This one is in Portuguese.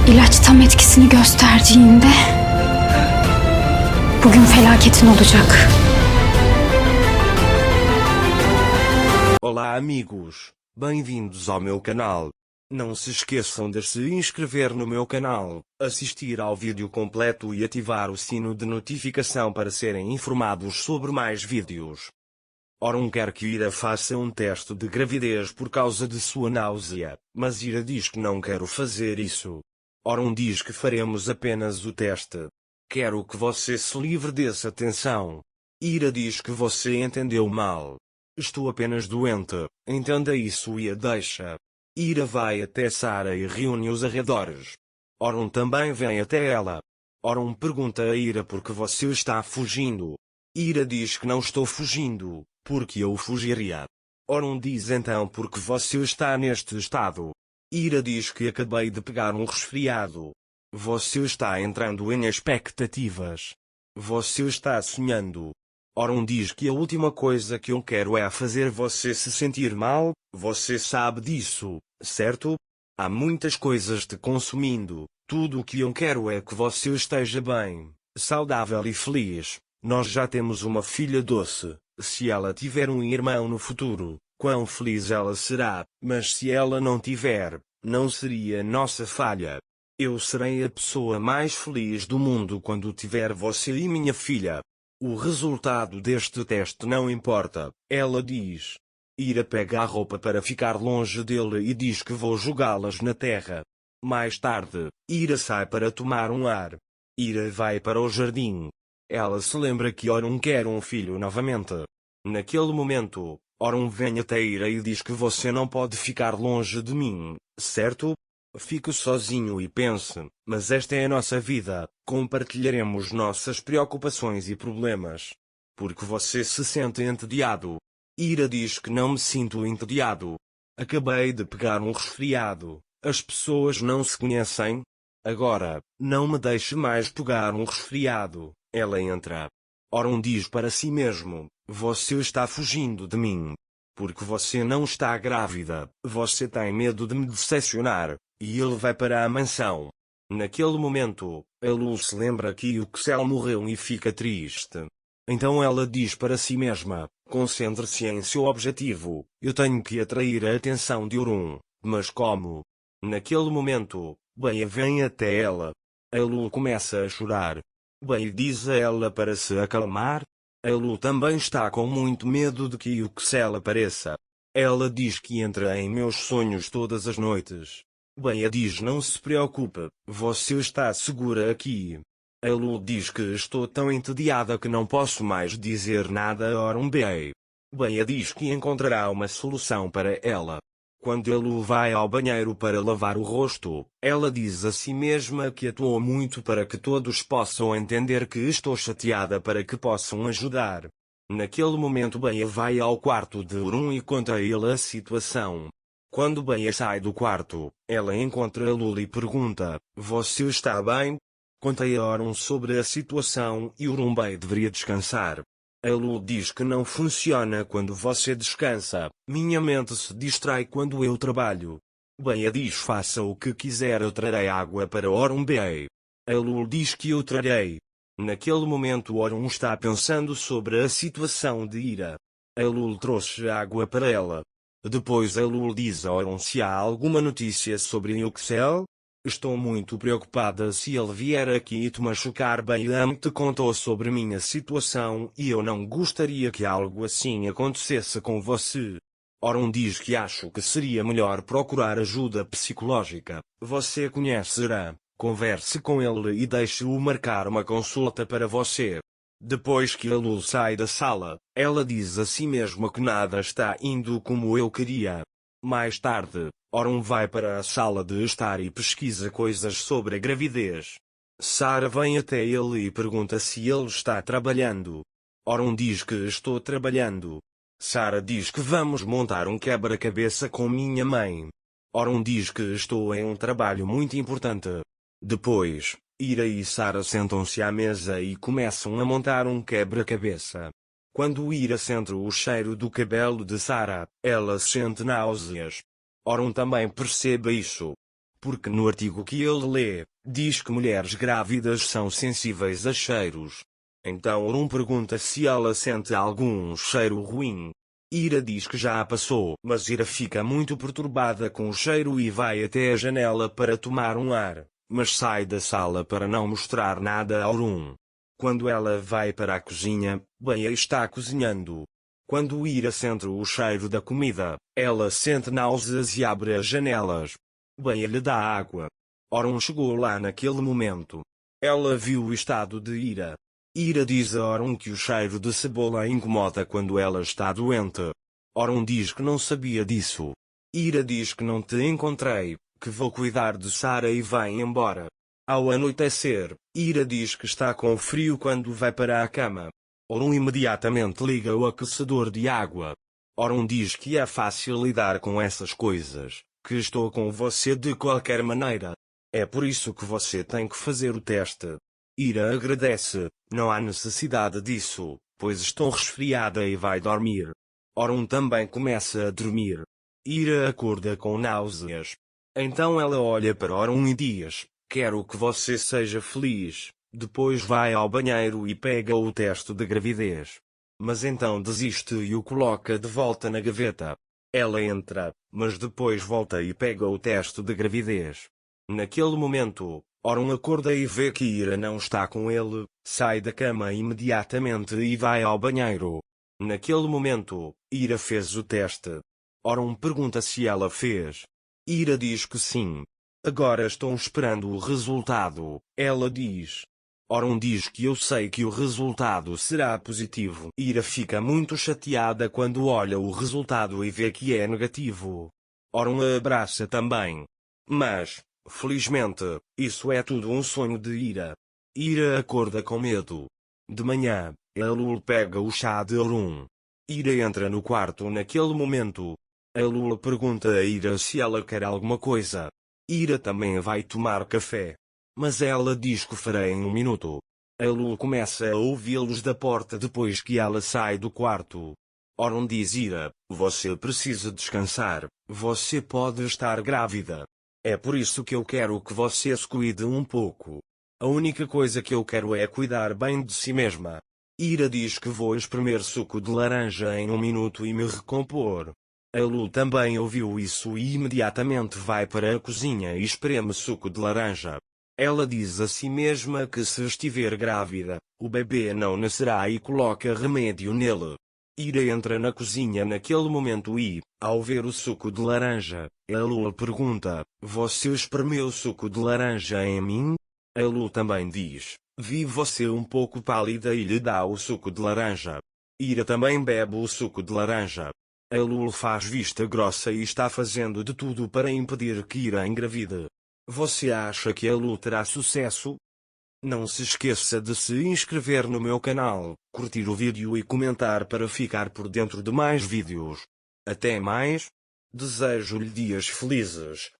İlaç tam etkisini gösterdiğinde bugün felaketin olacak. Olá amigos, bem-vindos ao meu canal. Não se esqueçam de se inscrever no meu canal, assistir ao vídeo completo e ativar o sino de notificação para serem informados sobre mais vídeos. Ora, quer que Ira faça um teste de gravidez por causa de sua náusea, mas Ira diz que não quero fazer isso. Ora, diz que faremos apenas o teste. Quero que você se livre dessa tensão. Ira diz que você entendeu mal. Estou apenas doente, entenda isso e a deixa. Ira vai até Sara e reúne os arredores. Ora, também vem até ela. Ora, pergunta a Ira por que você está fugindo. Ira diz que não estou fugindo, porque eu fugiria. Ora, diz então porque você está neste estado. Ira diz que acabei de pegar um resfriado. Você está entrando em expectativas. Você está sonhando. Ora, diz que a última coisa que eu quero é fazer você se sentir mal, você sabe disso, certo? Há muitas coisas te consumindo, tudo o que eu quero é que você esteja bem, saudável e feliz. Nós já temos uma filha doce, se ela tiver um irmão no futuro, quão feliz ela será, mas se ela não tiver, não seria nossa falha. Eu serei a pessoa mais feliz do mundo quando tiver você e minha filha. O resultado deste teste não importa, ela diz. Ira pega a roupa para ficar longe dele e diz que vou jogá-las na terra. Mais tarde, Ira sai para tomar um ar. Ira vai para o jardim. Ela se lembra que Orun quer um filho novamente. Naquele momento, Orun vem até Ira e diz que você não pode ficar longe de mim, certo? Fique sozinho e pense, mas esta é a nossa vida, compartilharemos nossas preocupações e problemas. Porque você se sente entediado. Ira diz que não me sinto entediado. Acabei de pegar um resfriado, as pessoas não se conhecem? Agora, não me deixe mais pegar um resfriado. Ela entra. Orun diz para si mesmo, você está fugindo de mim. Porque você não está grávida, você tem medo de me decepcionar. E ele vai para a mansão. Naquele momento, a Lu se lembra que o Xel morreu e fica triste. Então ela diz para si mesma, concentre-se em seu objetivo, eu tenho que atrair a atenção de Orun, mas como? Naquele momento, Bea vem até ela. A Lu começa a chorar. Bea diz a ela para se acalmar. A Lu também está com muito medo de que o Xel apareça. Ela diz que entra em meus sonhos todas as noites. Bea diz não se preocupe, você está segura aqui. A Lu diz que estou tão entediada que não posso mais dizer nada a Orun Bea. Bea diz que encontrará uma solução para ela. Quando a Lu vai ao banheiro para lavar o rosto, ela diz a si mesma que atuou muito para que todos possam entender que estou chateada para que possam ajudar. Naquele momento Bea vai ao quarto de Orun e conta a ele a situação. Quando Bea sai do quarto, ela encontra a Lu e pergunta, você está bem? Contei a Orun sobre a situação e Orun Bea deveria descansar. A Lu diz que não funciona quando você descansa, minha mente se distrai quando eu trabalho. Bea diz faça o que quiser, eu trarei água para Orun Bea. A Lu diz que eu trarei. Naquele momento Orun está pensando sobre a situação de Ira. A Lu trouxe água para ela. Depois a Lu diz a Orun se há alguma notícia sobre o Xel. Estou muito preocupada se ele vier aqui e te machucar. Bea te contou sobre minha situação e eu não gostaria que algo assim acontecesse com você. Orun diz que acho que seria melhor procurar ajuda psicológica. Você conhecerá, converse com ele e deixe-o marcar uma consulta para você. Depois que a Lu sai da sala, ela diz a si mesma que nada está indo como eu queria. Mais tarde, Orun vai para a sala de estar e pesquisa coisas sobre a gravidez. Sara vem até ele e pergunta se ele está trabalhando. Orun diz que estou trabalhando. Sara diz que vamos montar um quebra-cabeça com minha mãe. Orun diz que estou em um trabalho muito importante. Depois, Ira e Sara sentam-se à mesa e começam a montar um quebra-cabeça. Quando Ira sente o cheiro do cabelo de Sara, ela sente náuseas. Orun também percebe isso. porque no artigo que ele lê, diz que mulheres grávidas são sensíveis a cheiros. Então Orun pergunta se ela sente algum cheiro ruim. Ira diz que já passou, mas Ira fica muito perturbada com o cheiro e vai até a janela para tomar um ar, mas sai da sala para não mostrar nada a Orun. Quando ela vai para a cozinha, Beia está cozinhando. Quando Ira sente o cheiro da comida, ela sente náuseas e abre as janelas. Beia lhe dá água. Orun chegou lá naquele momento. Ela viu o estado de Ira. Ira diz a Orun que o cheiro de cebola a incomoda quando ela está doente. Orun diz que não sabia disso. Ira diz que não te encontrei, que vou cuidar de Sara e vai embora. Ao anoitecer, Ira diz que está com frio quando vai para a cama. Orun imediatamente liga o aquecedor de água. Orun diz que é fácil lidar com essas coisas, que estou com você de qualquer maneira. É por isso que você tem que fazer o teste. Ira agradece, não há necessidade disso, pois estou resfriada e vai dormir. Orun também começa a dormir. Ira acorda com náuseas. Então ela olha para Orun e diz, quero que você seja feliz. Depois vai ao banheiro e pega o teste de gravidez. Mas então desiste e o coloca de volta na gaveta. Ela entra, mas depois volta e pega o teste de gravidez. Naquele momento, Orun acorda e vê que Ira não está com ele, sai da cama imediatamente e vai ao banheiro. Naquele momento, Ira fez o teste. Orun pergunta se ela fez. Ira diz que sim. Agora estou esperando o resultado, ela diz. Orun diz que eu sei que o resultado será positivo. Ira fica muito chateada quando olha o resultado e vê que é negativo. Orun a abraça também. Mas, felizmente, isso é tudo um sonho de Ira. Ira acorda com medo. De manhã, Elul pega o chá de Orun. Ira entra no quarto naquele momento. Elul pergunta a Ira se ela quer alguma coisa. Ira também vai tomar café. Mas ela diz que fará em um minuto. Elul começa a ouvi-los da porta depois que ela sai do quarto. Orun diz Ira, você precisa descansar, você pode estar grávida. É por isso que eu quero que você se cuide um pouco. A única coisa que eu quero é cuidar bem de si mesma. Ira diz que vou espremer suco de laranja em um minuto e me recompor. Elul também ouviu isso e imediatamente vai para a cozinha e espreme suco de laranja. Ela diz a si mesma que se estiver grávida, o bebê não nascerá e coloca remédio nele. Ira entra na cozinha naquele momento e, ao ver o suco de laranja, Elul pergunta, você espremeu suco de laranja em mim? Elul também diz, vi você um pouco pálida e lhe dá o suco de laranja. Ira também bebe o suco de laranja. Elul faz vista grossa e está fazendo de tudo para impedir que Ira engravide. Você acha que Elul terá sucesso? Não se esqueça de se inscrever no meu canal, curtir o vídeo e comentar para ficar por dentro de mais vídeos. Até mais. Desejo-lhe dias felizes.